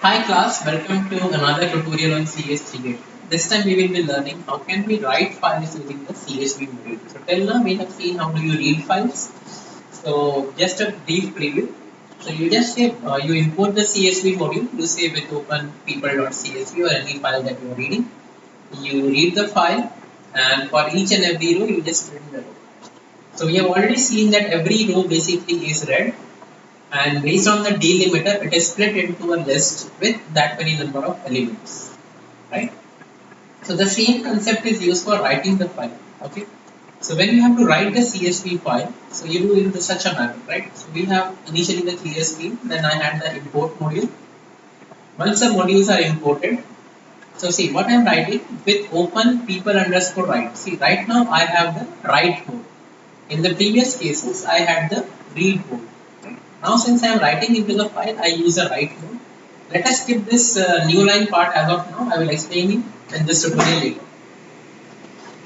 Hi class, welcome to another tutorial on CS3. This time we will be learning how can we write files using the CSV module. So till now we have seen how do you read files. So just a brief preview. So you just say you import the CSV module. You say with open people.csv or any file that you are reading. You read the file and for each and every row you just print the row. So we have already seen that every row basically is read, and based on the delimiter it is split into a list with that many number of elements, right? So the same concept is used for writing the file. Okay, so when you have to write the CSV file, so you do in such a manner, right? So we have initially the clear screen, then I had the import module. Once the modules are imported, so see what I'm writing with open people underscore write. See, right now I have the write mode. In the previous cases, I had the read mode. Now, since I am writing into the file, I use a write mode. Let us skip this new line part as of now. I will explain it in this tutorial later.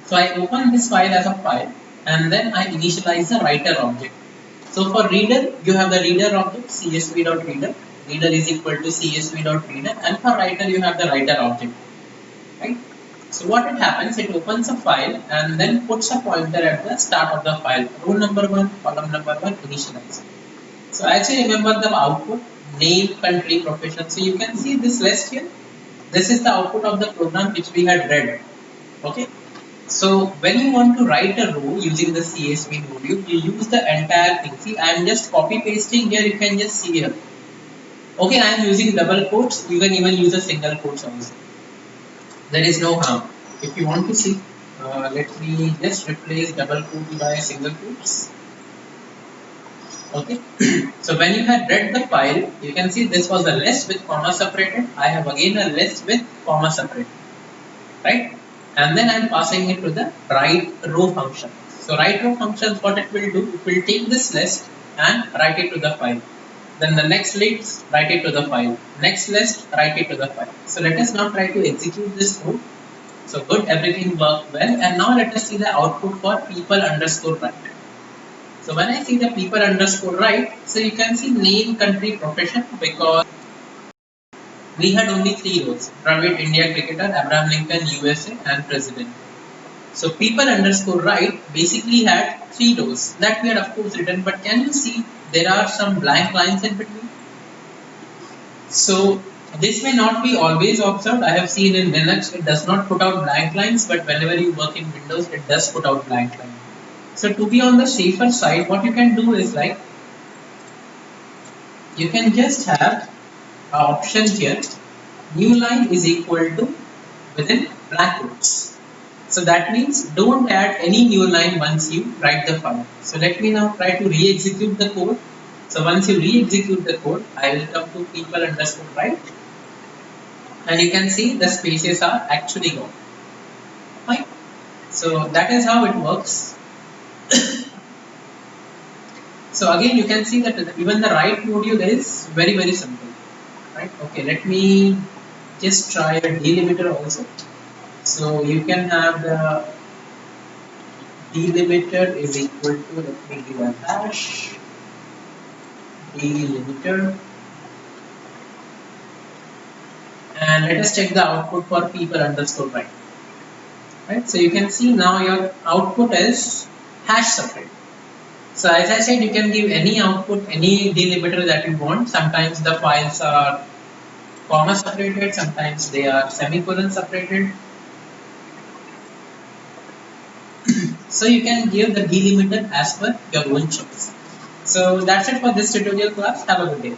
So I open this file as a file, and then I initialize the writer object. So for reader, you have the reader object csv.reader. Reader is equal to csv.reader, and for writer, you have the writer object, right? So what it happens, it opens a file and then puts a pointer at the start of the file. Row number 1, column number 1, initialize. So as you remember the output, name, country, profession. So you can see this list here. This is the output of the program which we had read. Okay. So when you want to write a row using the CSV module, you use the entire thing. See, I am just copy pasting here. You can just see here. Okay, I am using double quotes. You can even use a single quotes also. There is no harm. If you want to see, let me just replace double quote by single quotes. Okay. So when you had read the file, you can see this was a list with comma separated. I have again a list with comma separated, right? And then I am passing it to the write row function. So write row function, what it will do, it will take this list and write it to the file. Then the next list, write it to the file. Next list, write it to the file. So let us now try to execute this code. So good, everything worked well. And now let us see the output for people underscore write. So when I see the people underscore write, so you can see name, country, profession, because we had only 3 rows: Dravid, India cricketer, Abraham Lincoln, USA, and president. So people underscore write basically had 3 rows that we had of course written, but can you see there are some blank lines in between? So this may not be always observed. I have seen in Linux it does not put out blank lines, but whenever you work in Windows it does put out blank lines. So to be on the safer side, what you can do is like, you can just have an option here, new line is equal to within black quotes. So that means don't add any new line once you write the file. So let me now try to re-execute the code. So once you re-execute the code, I will come to people underscore write, and you can see the spaces are actually gone. Fine. So that is how it works. So again, you can see that even the write module is very simple, right? Okay, let me just try a delimiter also. So you can have the delimiter is equal to, let me give a hash delimiter, and let us check the output for people underscore write. Right? So you can see now your output is hash separate. So as I said, you can give any output, any delimiter that you want. Sometimes the files are comma separated, sometimes they are semicolon separated. So you can give the delimiter as per your own choice. So that's it for this tutorial class. Have a good day.